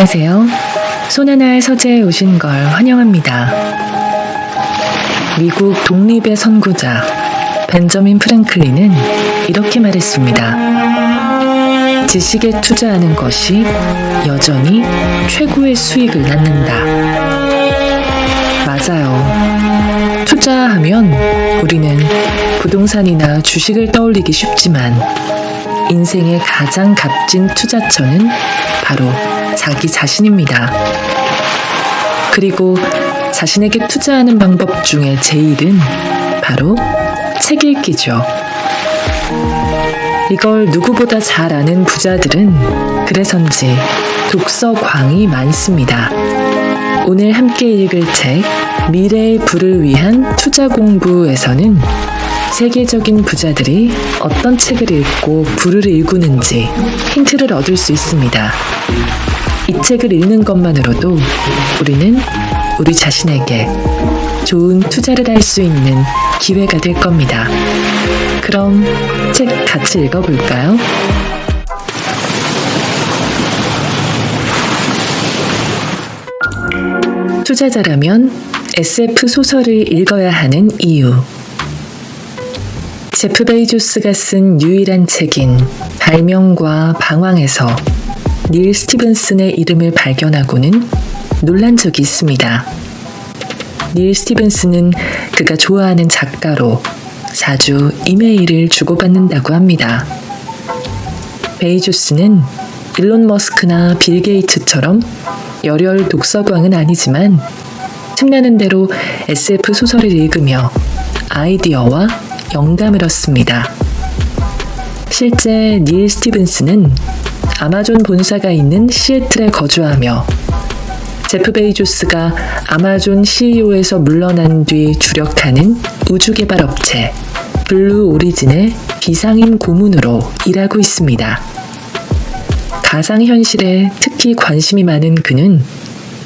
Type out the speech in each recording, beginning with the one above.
안녕하세요. 손하나의 서재에 오신 걸 환영합니다. 미국 독립의 선구자 벤저민 프랭클린은 이렇게 말했습니다. 지식에 투자하는 것이 여전히 최고의 수익을 낳는다. 맞아요. 투자하면 우리는 부동산이나 주식을 떠올리기 쉽지만 인생의 가장 값진 투자처는 바로 자기 자신입니다. 그리고 자신에게 투자하는 방법 중에 제일은 바로 책 읽기죠. 이걸 누구보다 잘 아는 부자들은 그래서인지 독서광이 많습니다. 오늘 함께 읽을 책 미래의 부를 위한 투자 공부에서는 세계적인 부자들이 어떤 책을 읽고 부를 일구는지 힌트를 얻을 수 있습니다. 이 책을 읽는 것만으로도 우리는 우리 자신에게 좋은 투자를 할 수 있는 기회가 될 겁니다. 그럼 책 같이 읽어볼까요? 투자자라면 SF 소설을 읽어야 하는 이유. 제프 베이조스가 쓴 유일한 책인 발명과 방황에서 닐 스티븐슨의 이름을 발견하고는 놀란 적이 있습니다. 닐 스티븐슨은 그가 좋아하는 작가로 자주 이메일을 주고받는다고 합니다. 베이조스는 일론 머스크나 빌 게이츠처럼 열혈 독서광은 아니지만 틈나는 대로 SF 소설을 읽으며 아이디어와 영감을 얻습니다. 실제 닐 스티븐슨은 아마존 본사가 있는 시애틀에 거주하며 제프 베이조스가 아마존 CEO에서 물러난 뒤 주력하는 우주개발 업체 블루 오리진의 비상임 고문으로 일하고 있습니다. 가상현실에 특히 관심이 많은 그는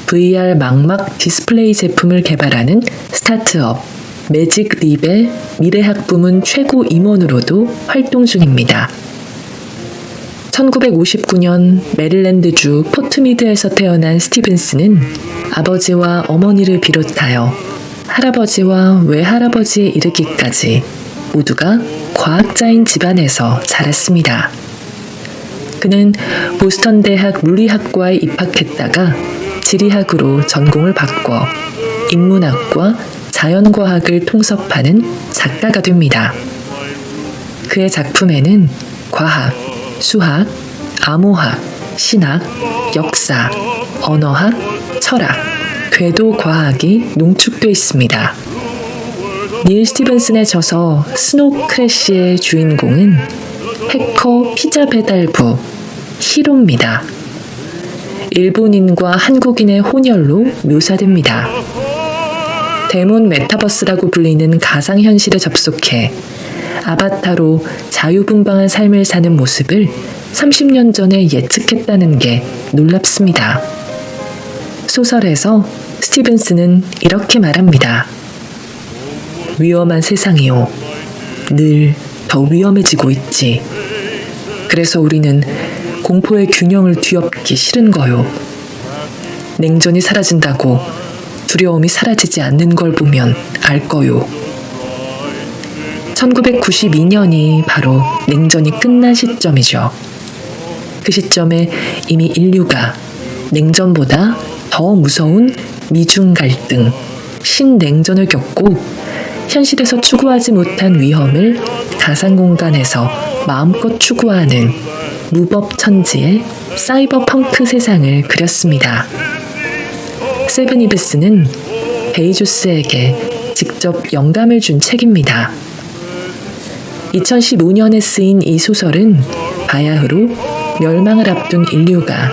VR 망막 디스플레이 제품을 개발하는 스타트업 매직립의 미래학 부문 최고 임원으로도 활동 중입니다. 1959년 메릴랜드주 포트미드에서 태어난 스티븐슨은 아버지와 어머니를 비롯하여 할아버지와 외할아버지에 이르기까지 모두가 과학자인 집안에서 자랐습니다. 그는 보스턴 대학 물리학과에 입학했다가 지리학으로 전공을 바꿔 인문학과 자연과학을 통섭하는 작가가 됩니다. 그의 작품에는 과학, 수학, 암호학, 신학, 역사, 언어학, 철학, 궤도 과학이 농축돼 있습니다. 닐 스티븐슨의 저서 스노우 크래시의 주인공은 해커 피자 배달부 히로입니다. 일본인과 한국인의 혼혈로 묘사됩니다. 데몬 메타버스라고 불리는 가상현실에 접속해 아바타로 자유분방한 삶을 사는 모습을 30년 전에 예측했다는 게 놀랍습니다. 소설에서 스티븐슨은 이렇게 말합니다. 위험한 세상이요. 늘 더 위험해지고 있지. 그래서 우리는 공포의 균형을 뒤엎기 싫은 거요. 냉전이 사라진다고 두려움이 사라지지 않는 걸 보면 알 거요. 1992년이 바로 냉전이 끝난 시점이죠. 그 시점에 이미 인류가 냉전보다 더 무서운 미중 갈등, 신냉전을 겪고 현실에서 추구하지 못한 위험을 가상 공간에서 마음껏 추구하는 무법천지의 사이버 펑크 세상을 그렸습니다. 세븐 이브스는 베이조스에게 직접 영감을 준 책입니다. 2015년에 쓰인 이 소설은 바야흐로 멸망을 앞둔 인류가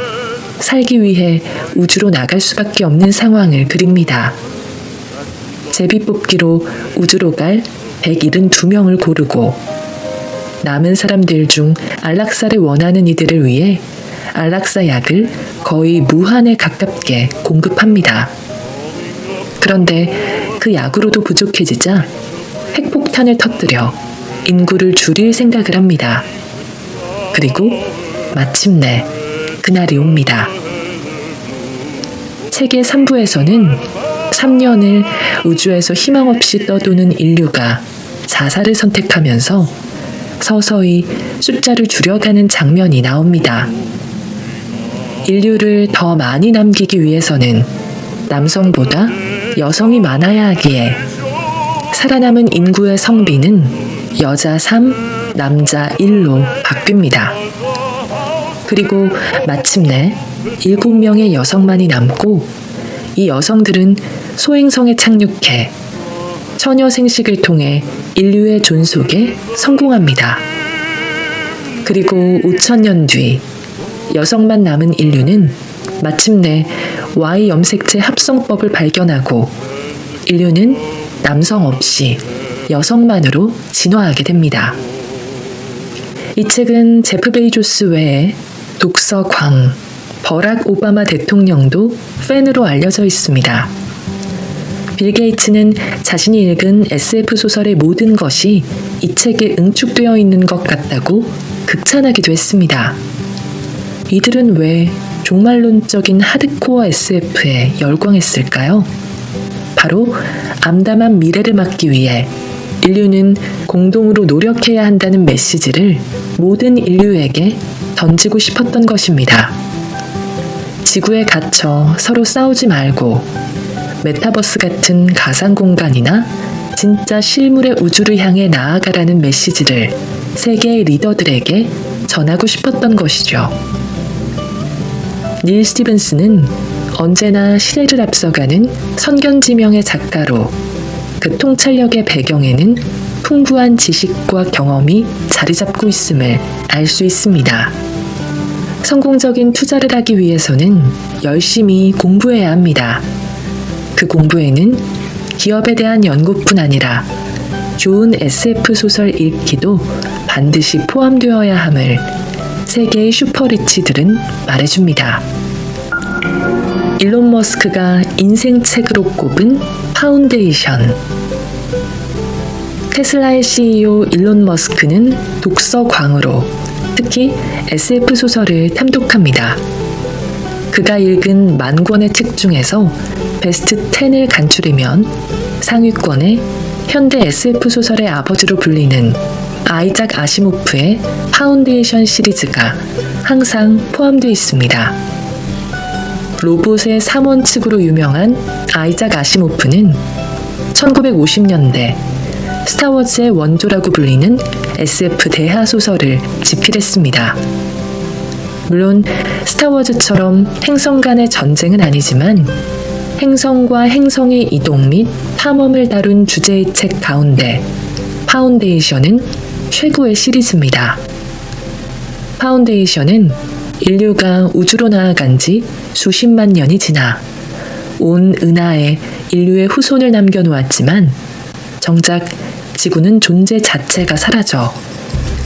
살기 위해 우주로 나갈 수밖에 없는 상황을 그립니다. 제비뽑기로 우주로 갈 172명을 고르고 남은 사람들 중 안락사를 원하는 이들을 위해 안락사 약을 거의 무한에 가깝게 공급합니다. 그런데 그 약으로도 부족해지자 핵폭탄을 터뜨려 인구를 줄일 생각을 합니다. 그리고 마침내 그날이 옵니다. 세계 3부에서는 3년을 우주에서 희망 없이 떠도는 인류가 자살을 선택하면서 서서히 숫자를 줄여가는 장면이 나옵니다. 인류를 더 많이 남기기 위해서는 남성보다 여성이 많아야 하기에 살아남은 인구의 성비는 여자 3, 남자 1로 바뀝니다. 그리고 마침내 7명의 여성만이 남고 이 여성들은 소행성에 착륙해 처녀 생식을 통해 인류의 존속에 성공합니다. 그리고 5천년 뒤 여성만 남은 인류는 마침내 Y 염색체 합성법을 발견하고 인류는 남성 없이 여성만으로 진화하게 됩니다. 이 책은 제프 베이조스 외에 독서 광, 버락 오바마 대통령도 팬으로 알려져 있습니다. 빌 게이츠는 자신이 읽은 SF 소설의 모든 것이 이 책에 응축되어 있는 것 같다고 극찬하기도 했습니다. 이들은 왜 종말론적인 하드코어 SF에 열광했을까요? 바로 암담한 미래를 막기 위해 인류는 공동으로 노력해야 한다는 메시지를 모든 인류에게 던지고 싶었던 것입니다. 지구에 갇혀 서로 싸우지 말고 메타버스 같은 가상 공간이나 진짜 실물의 우주를 향해 나아가라는 메시지를 세계의 리더들에게 전하고 싶었던 것이죠. 닐 스티븐스는 언제나 시대를 앞서가는 선견지명의 작가로 그 통찰력의 배경에는 풍부한 지식과 경험이 자리 잡고 있음을 알 수 있습니다. 성공적인 투자를 하기 위해서는 열심히 공부해야 합니다. 그 공부에는 기업에 대한 연구뿐 아니라 좋은 SF 소설 읽기도 반드시 포함되어야 함을 세계의 슈퍼리치들은 말해줍니다. 일론 머스크가 인생 책으로 꼽은 파운데이션. 테슬라의 CEO 일론 머스크는 독서광으로 특히 SF 소설을 탐독합니다. 그가 읽은 10,000권의 책 중에서 베스트 10을 간추리면 상위권에 현대 SF 소설의 아버지로 불리는 아이작 아시모프의 파운데이션 시리즈가 항상 포함되어 있습니다. 로봇의 3원칙으로 유명한 아이작 아시모프는 1950년대 스타워즈의 원조라고 불리는 SF 대하 소설을 집필했습니다. 물론 스타워즈처럼 행성 간의 전쟁은 아니지만 행성과 행성의 이동 및 탐험을 다룬 주제의 책 가운데 파운데이션은 최고의 시리즈입니다. 파운데이션은 인류가 우주로 나아간 지 수십만 년이 지나 온 은하에 인류의 후손을 남겨놓았지만 정작 지구는 존재 자체가 사라져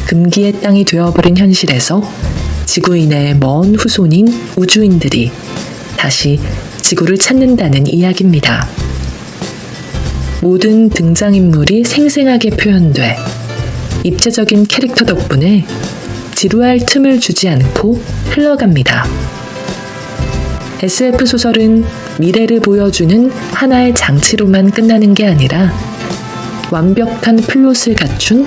금기의 땅이 되어버린 현실에서 지구인의 먼 후손인 우주인들이 다시 지구를 찾는다는 이야기입니다. 모든 등장인물이 생생하게 표현돼 입체적인 캐릭터 덕분에 지루할 틈을 주지 않고 흘러갑니다. SF 소설은 미래를 보여주는 하나의 장치로만 끝나는 게 아니라 완벽한 플롯을 갖춘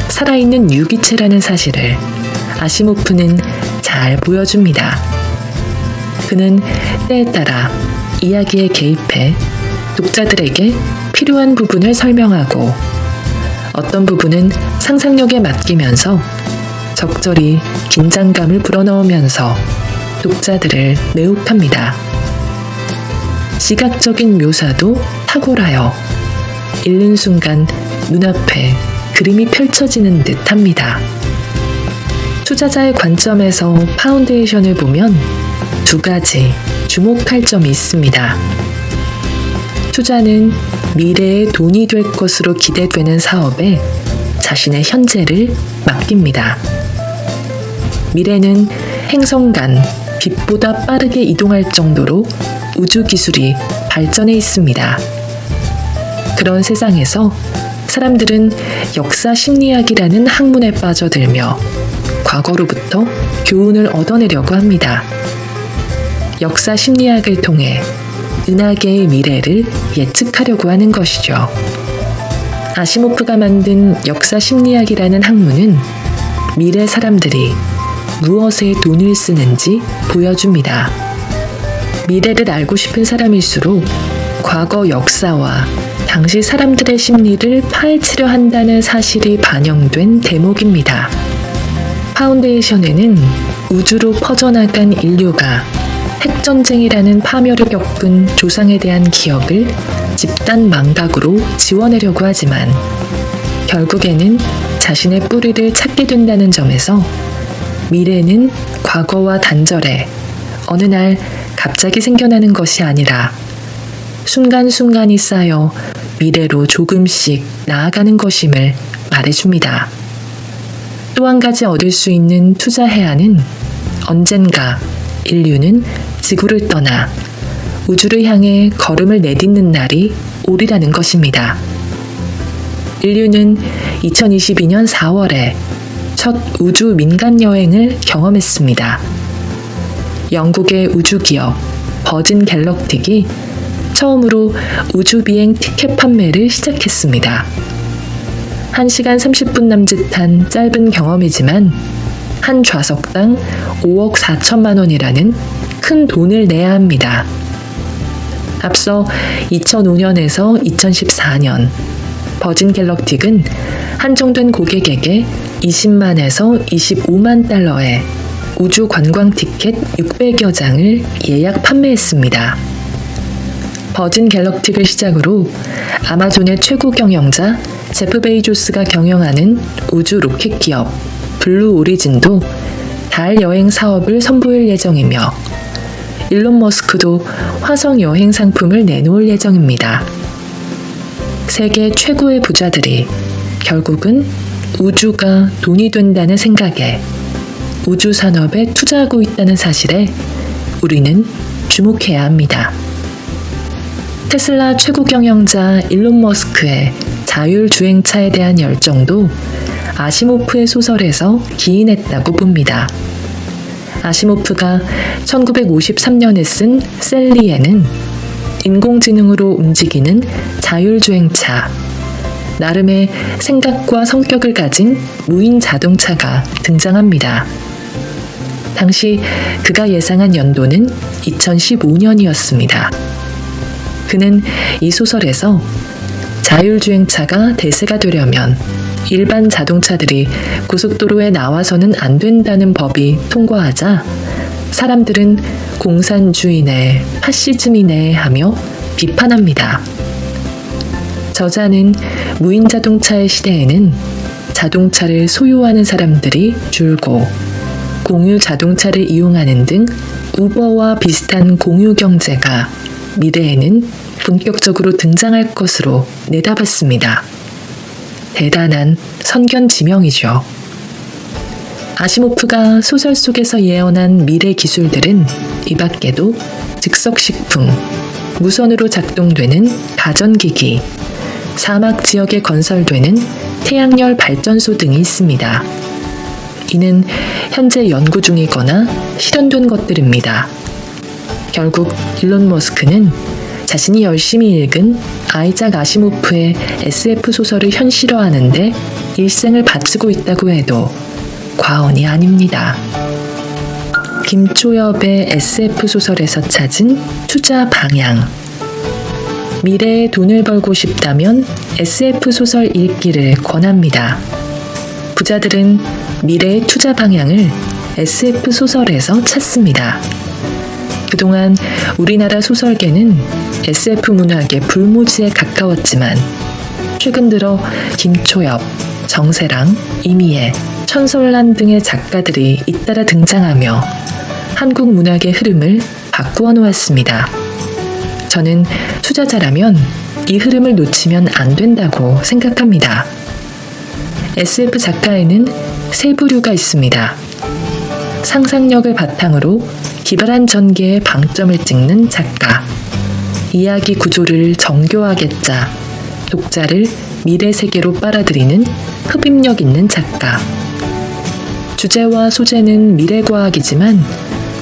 살아있는 유기체라는 사실을 아시모프는 잘 보여줍니다. 그는 때에 따라 이야기에 개입해 독자들에게 필요한 부분을 설명하고 어떤 부분은 상상력에 맡기면서 적절히 긴장감을 불어넣으면서 독자들을 매혹합니다. 시각적인 묘사도 탁월하여 읽는 순간 눈앞에 그림이 펼쳐지는 듯 합니다. 투자자의 관점에서 파운데이션을 보면 두 가지 주목할 점이 있습니다. 투자는 미래의 돈이 될 것으로 기대되는 사업에 자신의 현재를 맡깁니다. 미래는 행성 간 빛보다 빠르게 이동할 정도로 우주 기술이 발전해 있습니다. 그런 세상에서 사람들은 역사 심리학이라는 학문에 빠져들며 과거로부터 교훈을 얻어내려고 합니다. 역사 심리학을 통해 은하계의 미래를 예측하려고 하는 것이죠. 아시모프가 만든 역사 심리학이라는 학문은 미래 사람들이 무엇에 돈을 쓰는지 보여줍니다. 미래를 알고 싶은 사람일수록 과거 역사와 당시 사람들의 심리를 파헤치려 한다는 사실이 반영된 대목입니다. 파운데이션에는 우주로 퍼져나간 인류가 핵전쟁이라는 파멸을 겪은 조상에 대한 기억을 집단 망각으로 지워내려고 하지만 결국에는 자신의 뿌리를 찾게 된다는 점에서 미래는 과거와 단절해 어느 날 갑자기 생겨나는 것이 아니라 순간순간이 쌓여 미래로 조금씩 나아가는 것임을 말해줍니다. 또 한 가지 얻을 수 있는 투자 해안은 언젠가 인류는 지구를 떠나 우주를 향해 걸음을 내딛는 날이 오리라는 것입니다. 인류는 2022년 4월에 첫 우주 민간 여행을 경험했습니다. 영국의 우주기업 버진 갤럭틱이 처음으로 우주 비행 티켓 판매를 시작했습니다. 1시간 30분 남짓한 짧은 경험이지만 한 좌석당 5억 4천만 원이라는 큰 돈을 내야 합니다. 앞서 2005년에서 2014년 버진 갤럭틱은 한정된 고객에게 20만에서 25만 달러의 우주 관광 티켓 600여 장을 예약 판매했습니다. 버진 갤럭틱을 시작으로 아마존의 최고 경영자 제프 베이조스가 경영하는 우주 로켓 기업 블루 오리진도 달 여행 사업을 선보일 예정이며 일론 머스크도 화성 여행 상품을 내놓을 예정입니다. 세계 최고의 부자들이 결국은 우주가 돈이 된다는 생각에 우주 산업에 투자하고 있다는 사실에 우리는 주목해야 합니다. 테슬라 최고 경영자 일론 머스크의 자율주행차에 대한 열정도 아시모프의 소설에서 기인했다고 봅니다. 아시모프가 1953년에 쓴 셀리에는 인공지능으로 움직이는 자율주행차, 나름의 생각과 성격을 가진 무인 자동차가 등장합니다. 당시 그가 예상한 연도는 2015년이었습니다. 그는 이 소설에서 자율주행차가 대세가 되려면 일반 자동차들이 고속도로에 나와서는 안 된다는 법이 통과하자 사람들은 공산주의네, 파시즘이네 하며 비판합니다. 저자는 무인 자동차의 시대에는 자동차를 소유하는 사람들이 줄고 공유 자동차를 이용하는 등 우버와 비슷한 공유 경제가 미래에는 본격적으로 등장할 것으로 내다봤습니다. 대단한 선견지명이죠. 아시모프가 소설 속에서 예언한 미래 기술들은 이 밖에도 즉석식품, 무선으로 작동되는 가전기기, 사막 지역에 건설되는 태양열 발전소 등이 있습니다. 이는 현재 연구 중이거나 실현된 것들입니다. 결국 일론 머스크는 자신이 열심히 읽은 아이작 아시모프의 SF 소설을 현실화하는데 일생을 바치고 있다고 해도 과언이 아닙니다. 김초엽의 SF 소설에서 찾은 투자 방향. 미래에 돈을 벌고 싶다면 SF 소설 읽기를 권합니다. 부자들은 미래의 투자 방향을 SF 소설에서 찾습니다. 그동안 우리나라 소설계는 SF 문학의 불모지에 가까웠지만 최근 들어 김초엽, 정세랑, 이미애, 천솔란 등의 작가들이 잇따라 등장하며 한국 문학의 흐름을 바꾸어 놓았습니다. 저는 투자자라면 이 흐름을 놓치면 안 된다고 생각합니다. SF 작가에는 세 부류가 있습니다. 상상력을 바탕으로 기발한 전개의 방점을 찍는 작가, 이야기 구조를 정교하게 짜 독자를 미래 세계로 빨아들이는 흡입력 있는 작가. 주제와 소재는 미래과학이지만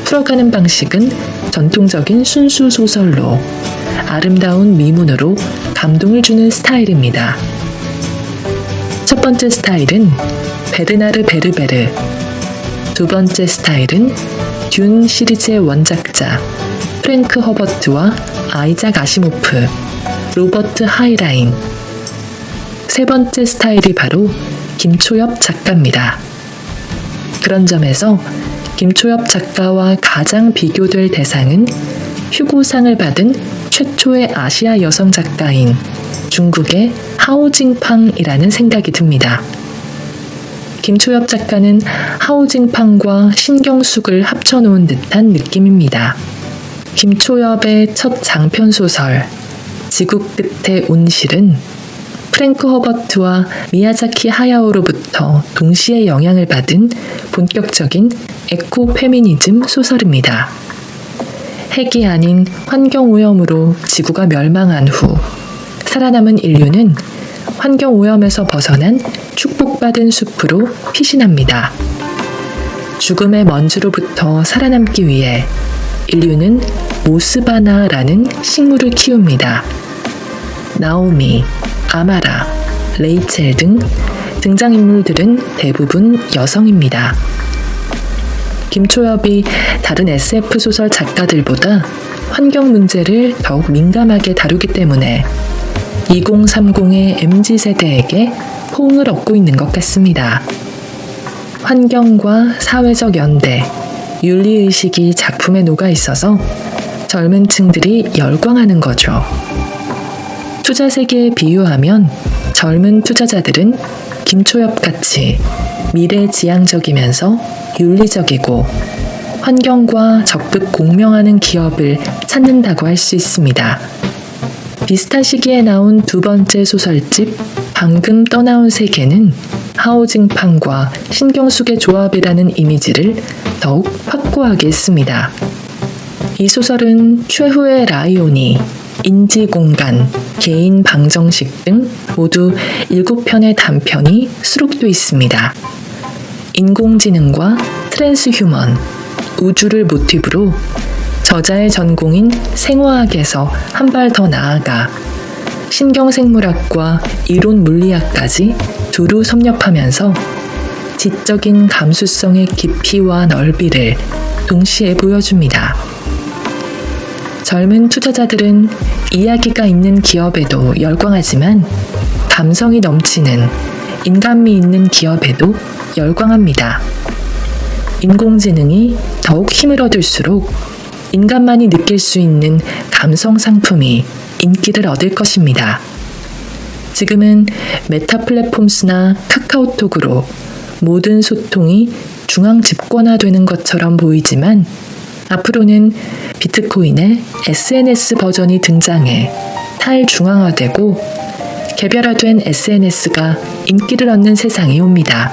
풀어가는 방식은 전통적인 순수 소설로 아름다운 미문으로 감동을 주는 스타일입니다. 첫 번째 스타일은 베르나르 베르베르, 두 번째 스타일은 듄 시리즈의 원작자 프랭크 허버트와 아이작 아시모프, 로버트 하이라인, 세 번째 스타일이 바로 김초엽 작가입니다. 그런 점에서 김초엽 작가와 가장 비교될 대상은 휴고상을 받은 최초의 아시아 여성 작가인 중국의 하오징팡이라는 생각이 듭니다. 김초엽 작가는 하오징팡과 신경숙을 합쳐놓은 듯한 느낌입니다. 김초엽의 첫 장편소설 지구 끝의 온실은 프랭크 허버트와 미야자키 하야오로부터 동시에 영향을 받은 본격적인 에코페미니즘 소설입니다. 핵이 아닌 환경오염으로 지구가 멸망한 후 살아남은 인류는 환경오염에서 벗어난 축복받은 숲으로 피신합니다. 죽음의 먼지로부터 살아남기 위해 인류는 모스바나라는 식물을 키웁니다. 나오미, 아마라, 레이첼 등 등장인물들은 대부분 여성입니다. 김초엽이 다른 SF 소설 작가들보다 환경 문제를 더욱 민감하게 다루기 때문에 2030의 MZ세대에게 호응을 얻고 있는 것 같습니다. 환경과 사회적 연대, 윤리의식이 작품에 녹아 있어서 젊은 층들이 열광하는 거죠. 투자 세계에 비유하면 젊은 투자자들은 김초엽같이 미래지향적이면서 윤리적이고 환경과 적극 공명하는 기업을 찾는다고 할 수 있습니다. 비슷한 시기에 나온 두 번째 소설집 방금 떠나온 세계는 하오징팡과 신경숙의 조합이라는 이미지를 더욱 확고하게 했습니다. 이 소설은 최후의 라이오니, 인지공간, 개인 방정식 등 모두 7편의 단편이 수록돼 있습니다. 인공지능과 트랜스휴먼, 우주를 모티브로 저자의 전공인 생화학에서 한 발 더 나아가 신경생물학과 이론 물리학까지 두루 섭렵하면서 지적인 감수성의 깊이와 넓이를 동시에 보여줍니다. 젊은 투자자들은 이야기가 있는 기업에도 열광하지만 감성이 넘치는 인간미 있는 기업에도 열광합니다. 인공지능이 더욱 힘을 얻을수록 인간만이 느낄 수 있는 감성 상품이 인기를 얻을 것입니다. 지금은 메타 플랫폼스나 카카오톡으로 모든 소통이 중앙 집권화되는 것처럼 보이지만 앞으로는 비트코인의 SNS 버전이 등장해 탈중앙화되고 개별화된 SNS가 인기를 얻는 세상이 옵니다.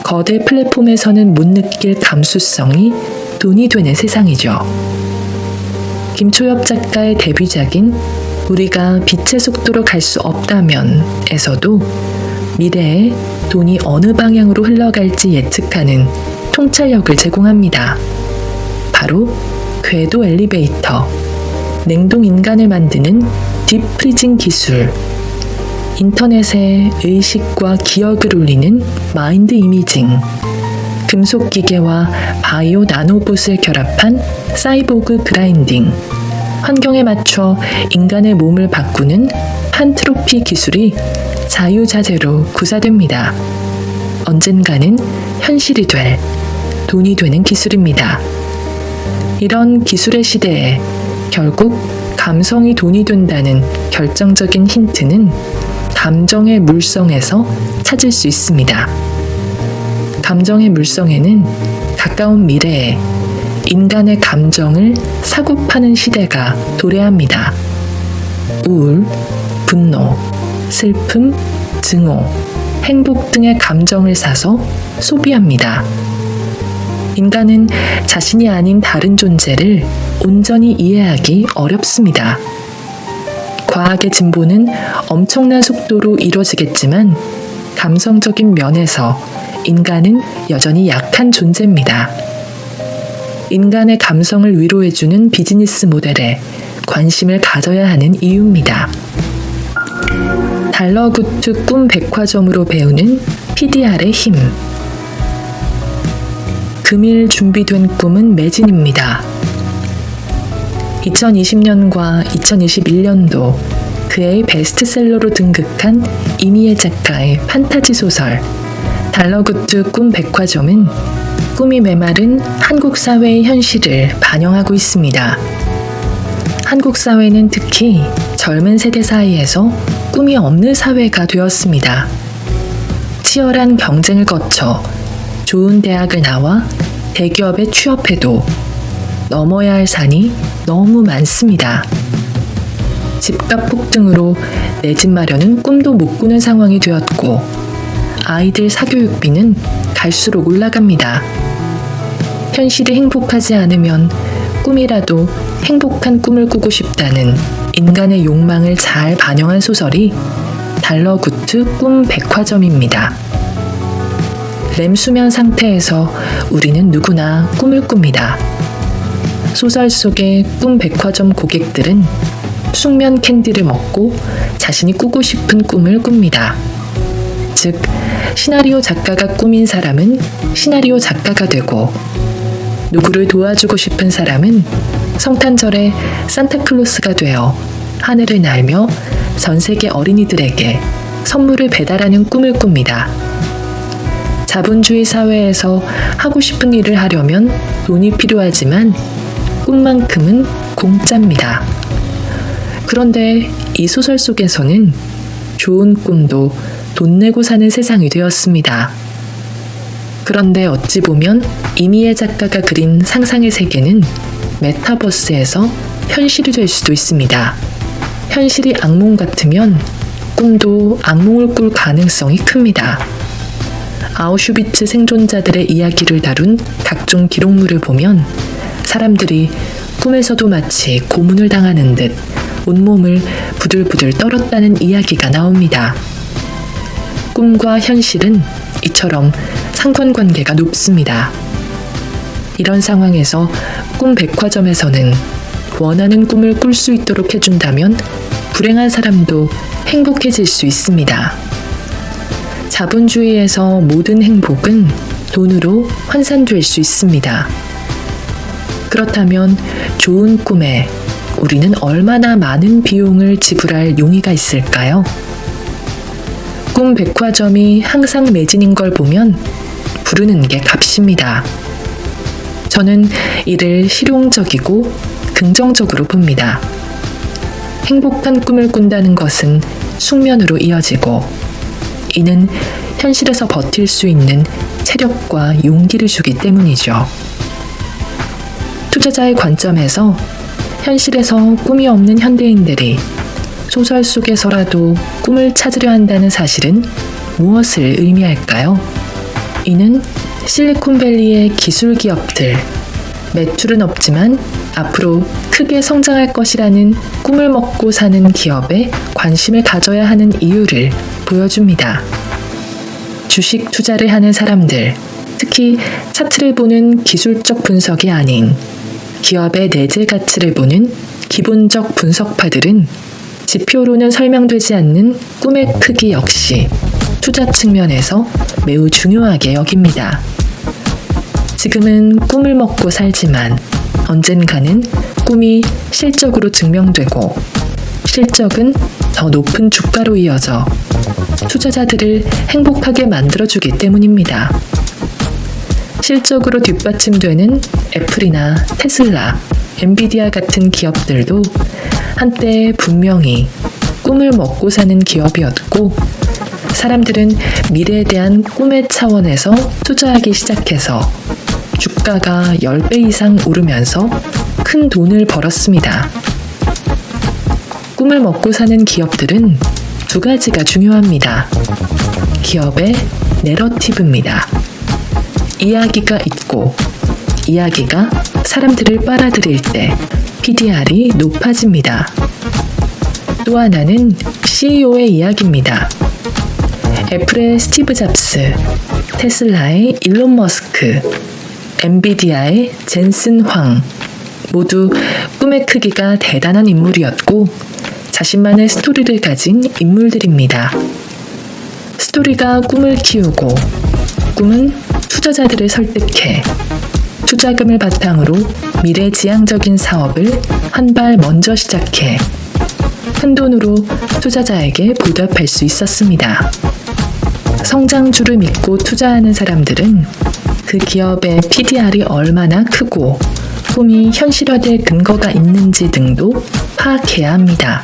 거대 플랫폼에서는 못 느낄 감수성이 돈이 되는 세상이죠. 김초엽 작가의 데뷔작인 우리가 빛의 속도로 갈 수 없다면에서도 미래에 돈이 어느 방향으로 흘러갈지 예측하는 통찰력을 제공합니다. 바로 궤도 엘리베이터, 냉동 인간을 만드는 딥프리징 기술, 인터넷에 의식과 기억을 올리는 마인드 이미징, 금속 기계와 바이오 나노봇을 결합한 사이보그 그라인딩, 환경에 맞춰 인간의 몸을 바꾸는 판트로피 기술이 자유자재로 구사됩니다. 언젠가는 현실이 될 돈이 되는 기술입니다. 이런 기술의 시대에 결국 감성이 돈이 된다는 결정적인 힌트는 감정의 물성에서 찾을 수 있습니다. 감정의 물성에는 가까운 미래에 인간의 감정을 사고 파는 시대가 도래합니다. 우울, 분노, 슬픔, 증오, 행복 등의 감정을 사서 소비합니다. 인간은 자신이 아닌 다른 존재를 온전히 이해하기 어렵습니다. 과학의 진보는 엄청난 속도로 이루어지겠지만 감성적인 면에서 인간은 여전히 약한 존재입니다. 인간의 감성을 위로해주는 비즈니스 모델에 관심을 가져야 하는 이유입니다. 달러구트 꿈 백화점으로 배우는 PDR의 힘. 금일 준비된 꿈은 매진입니다. 2020년과 2021년도 그의 베스트셀러로 등극한 이미애 작가의 판타지 소설 달러구트 꿈 백화점은 꿈이 메마른 한국 사회의 현실을 반영하고 있습니다. 한국 사회는 특히 젊은 세대 사이에서 꿈이 없는 사회가 되었습니다. 치열한 경쟁을 거쳐 좋은 대학을 나와 대기업에 취업해도 넘어야 할 산이 너무 많습니다. 집값 폭등으로 내 집 마련은 꿈도 못 꾸는 상황이 되었고 아이들 사교육비는 갈수록 올라갑니다. 현실이 행복하지 않으면 꿈이라도 행복한 꿈을 꾸고 싶다는 인간의 욕망을 잘 반영한 소설이 달러구트 꿈 백화점입니다. 렘 수면 상태에서 우리는 누구나 꿈을 꿉니다. 소설 속의 꿈 백화점 고객들은 숙면 캔디를 먹고 자신이 꾸고 싶은 꿈을 꿉니다. 즉, 시나리오 작가가 꾸민 사람은 시나리오 작가가 되고 누구를 도와주고 싶은 사람은 성탄절에 산타클로스가 되어 하늘을 날며 전 세계 어린이들에게 선물을 배달하는 꿈을 꿉니다. 자본주의 사회에서 하고 싶은 일을 하려면 돈이 필요하지만 꿈만큼은 공짜입니다. 그런데 이 소설 속에서는 좋은 꿈도 돈 내고 사는 세상이 되었습니다. 그런데 어찌 보면 이미애 작가가 그린 상상의 세계는 메타버스에서 현실이 될 수도 있습니다. 현실이 악몽 같으면 꿈도 악몽을 꿀 가능성이 큽니다. 아우슈비츠 생존자들의 이야기를 다룬 각종 기록물을 보면 사람들이 꿈에서도 마치 고문을 당하는 듯 온몸을 부들부들 떨었다는 이야기가 나옵니다. 꿈과 현실은 이처럼 상관관계가 높습니다. 이런 상황에서 꿈 백화점에서는 원하는 꿈을 꿀 수 있도록 해준다면 불행한 사람도 행복해질 수 있습니다. 자본주의에서 모든 행복은 돈으로 환산될 수 있습니다. 그렇다면 좋은 꿈에 우리는 얼마나 많은 비용을 지불할 용의가 있을까요? 꿈 백화점이 항상 매진인 걸 보면 부르는 게 값입니다. 저는 이를 실용적이고 긍정적으로 봅니다. 행복한 꿈을 꾼다는 것은 숙면으로 이어지고 이는 현실에서 버틸 수 있는 체력과 용기를 주기 때문이죠. 투자자의 관점에서 현실에서 꿈이 없는 현대인들이 소설 속에서라도 꿈을 찾으려 한다는 사실은 무엇을 의미할까요? 이는 실리콘밸리의 기술 기업들, 매출은 없지만 앞으로 크게 성장할 것이라는 꿈을 먹고 사는 기업에 관심을 가져야 하는 이유를 보여줍니다. 주식 투자를 하는 사람들, 특히 차트를 보는 기술적 분석이 아닌 기업의 내재 가치를 보는 기본적 분석파들은 지표로는 설명되지 않는 꿈의 크기 역시 투자 측면에서 매우 중요하게 여깁니다. 지금은 꿈을 먹고 살지만 언젠가는 꿈이 실적으로 증명되고 실적은 더 높은 주가로 이어져 투자자들을 행복하게 만들어주기 때문입니다. 실적으로 뒷받침되는 애플이나 테슬라, 엔비디아 같은 기업들도 한때 분명히 꿈을 먹고 사는 기업이었고 사람들은 미래에 대한 꿈의 차원에서 투자하기 시작해서 주가가 10배 이상 오르면서 큰 돈을 벌었습니다. 꿈을 먹고 사는 기업들은 두 가지가 중요합니다. 기업의 내러티브입니다. 이야기가 있고 이야기가 사람들을 빨아들일 때 PDR이 높아집니다. 또 하나는 CEO의 이야기입니다. 애플의 스티브 잡스, 테슬라의 일론 머스크, 엔비디아의 젠슨 황. 모두 꿈의 크기가 대단한 인물이었고 자신만의 스토리를 가진 인물들입니다. 스토리가 꿈을 키우고 꿈은 투자자들을 설득해 투자금을 바탕으로 미래지향적인 사업을 한 발 먼저 시작해 큰돈으로 투자자에게 보답할 수 있었습니다. 성장주를 믿고 투자하는 사람들은 그 기업의 PDR이 얼마나 크고 꿈이 현실화될 근거가 있는지 등도 파악해야 합니다.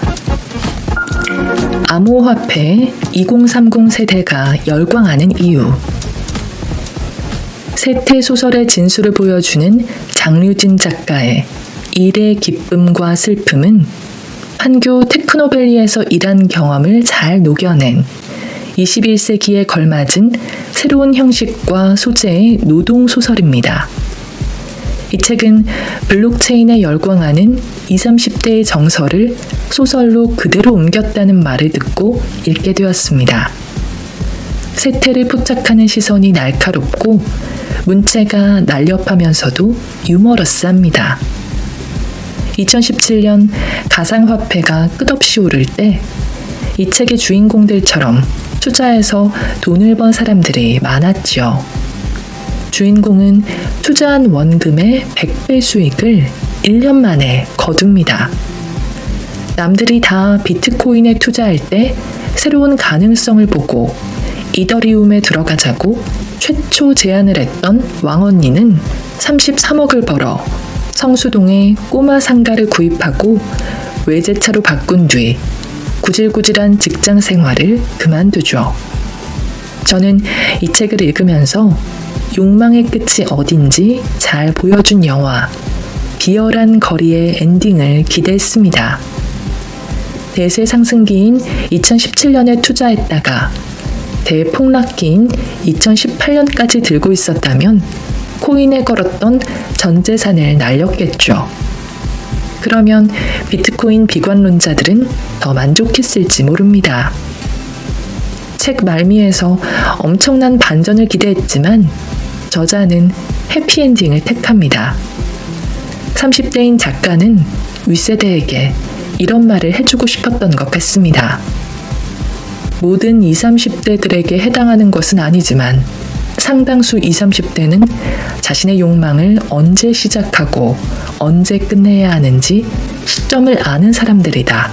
암호화폐 2030 세대가 열광하는 이유. 세태 소설의 진수를 보여주는 장류진 작가의 일의 기쁨과 슬픔은 판교 테크노밸리에서 일한 경험을 잘 녹여낸 21세기에 걸맞은 새로운 형식과 소재의 노동소설입니다. 이 책은 블록체인에 열광하는 20, 30대의 정서를 소설로 그대로 옮겼다는 말을 듣고 읽게 되었습니다. 세태를 포착하는 시선이 날카롭고 문체가 날렵하면서도 유머러스합니다. 2017년 가상화폐가 끝없이 오를 때 이 책의 주인공들처럼 투자해서 돈을 번 사람들이 많았죠. 주인공은 투자한 원금의 100배 수익을 1년 만에 거둡니다. 남들이 다 비트코인에 투자할 때 새로운 가능성을 보고 이더리움에 들어가자고 최초 제안을 했던 왕언니는 33억을 벌어 성수동에 꼬마 상가를 구입하고 외제차로 바꾼 뒤 구질구질한 직장 생활을 그만두죠. 저는 이 책을 읽으면서 욕망의 끝이 어딘지 잘 보여준 영화 비열한 거리의 엔딩을 기대했습니다. 대세 상승기인 2017년에 투자했다가 대폭락기인 2018년까지 들고 있었다면 코인에 걸었던 전 재산을 날렸겠죠. 그러면 비트코인 비관론자들은 더 만족했을지 모릅니다. 책 말미에서 엄청난 반전을 기대했지만 저자는 해피엔딩을 택합니다. 30대인 작가는 윗세대에게 이런 말을 해주고 싶었던 것 같습니다. 모든 20, 30대들에게 해당하는 것은 아니지만 상당수 20, 30대는 자신의 욕망을 언제 시작하고 언제 끝내야 하는지 시점을 아는 사람들이다.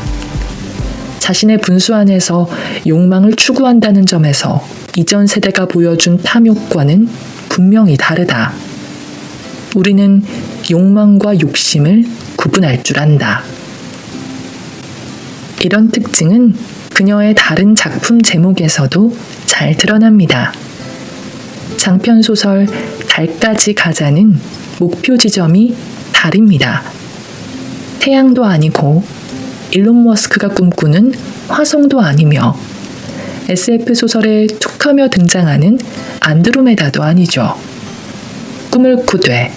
자신의 분수 안에서 욕망을 추구한다는 점에서 이전 세대가 보여준 탐욕과는 분명히 다르다. 우리는 욕망과 욕심을 구분할 줄 안다. 이런 특징은 그녀의 다른 작품 제목에서도 잘 드러납니다. 장편소설 달까지 가자는 목표 지점이 달입니다. 태양도 아니고 일론 머스크가 꿈꾸는 화성도 아니며 SF 소설에 툭하며 등장하는 안드로메다도 아니죠. 꿈을 꾸되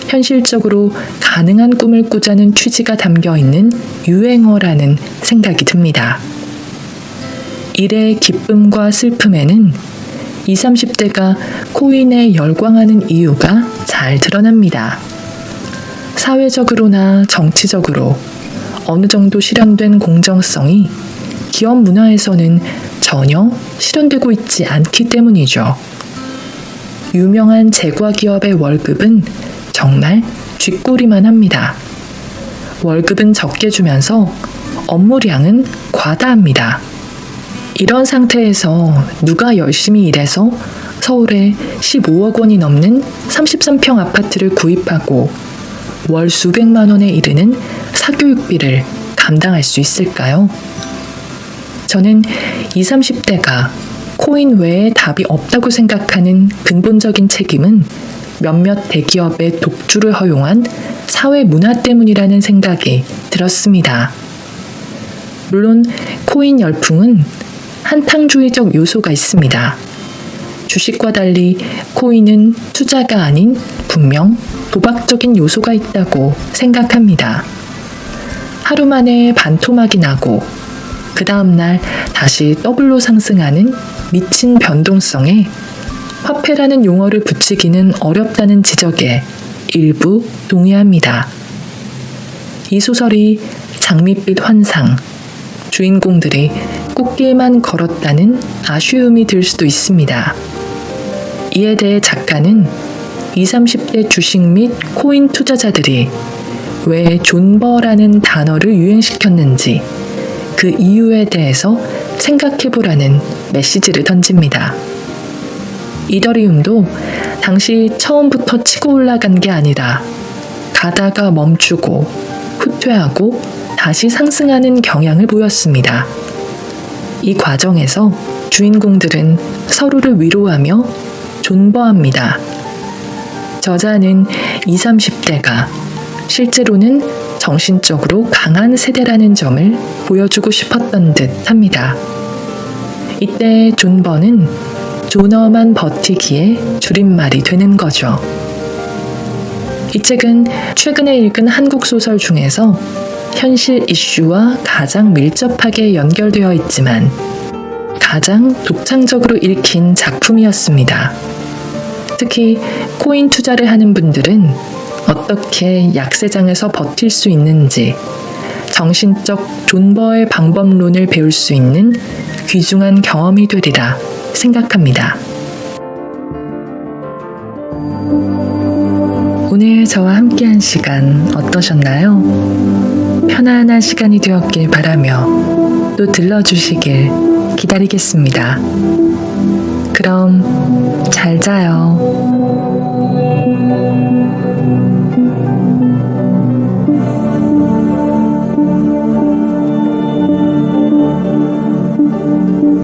현실적으로 가능한 꿈을 꾸자는 취지가 담겨있는 유행어라는 생각이 듭니다. 일의 기쁨과 슬픔에는 20, 30대가 코인에 열광하는 이유가 잘 드러납니다. 사회적으로나 정치적으로 어느 정도 실현된 공정성이 기업 문화에서는 전혀 실현되고 있지 않기 때문이죠. 유명한 제과 기업의 월급은 정말 쥐꼬리만 합니다. 월급은 적게 주면서 업무량은 과다합니다. 이런 상태에서 누가 열심히 일해서 서울에 15억 원이 넘는 33평 아파트를 구입하고 월 수백만 원에 이르는 사교육비를 감당할 수 있을까요? 저는 20, 30대가 코인 외에 답이 없다고 생각하는 근본적인 책임은 몇몇 대기업의 독주를 허용한 사회 문화 때문이라는 생각이 들었습니다. 물론 코인 열풍은 한탕주의적 요소가 있습니다. 주식과 달리 코인은 투자가 아닌 분명 도박적인 요소가 있다고 생각합니다. 하루 만에 반토막이 나고 그 다음날 다시 더블로 상승하는 미친 변동성에 화폐라는 용어를 붙이기는 어렵다는 지적에 일부 동의합니다. 이 소설이 장밋빛 환상, 주인공들이 꽃길만 걸었다는 아쉬움이 들 수도 있습니다. 이에 대해 작가는 20, 30대 주식 및 코인 투자자들이 왜 존버라는 단어를 유행시켰는지 그 이유에 대해서 생각해보라는 메시지를 던집니다. 이더리움도 당시 처음부터 치고 올라간 게 아니라 가다가 멈추고 후퇴하고 다시 상승하는 경향을 보였습니다. 이 과정에서 주인공들은 서로를 위로하며 존버합니다. 저자는 20, 30대가 실제로는 정신적으로 강한 세대라는 점을 보여주고 싶었던 듯 합니다. 이때 존버는 존어만 버티기의 줄임말이 되는 거죠. 이 책은 최근에 읽은 한국 소설 중에서 현실 이슈와 가장 밀접하게 연결되어 있지만 가장 독창적으로 읽힌 작품이었습니다. 특히 코인 투자를 하는 분들은 어떻게 약세장에서 버틸 수 있는지 정신적 존버의 방법론을 배울 수 있는 귀중한 경험이 되리라 생각합니다. 오늘 저와 함께한 시간 어떠셨나요? 편안한 시간이 되었길 바라며 또 들러주시길 기다리겠습니다. 그럼 잘 자요.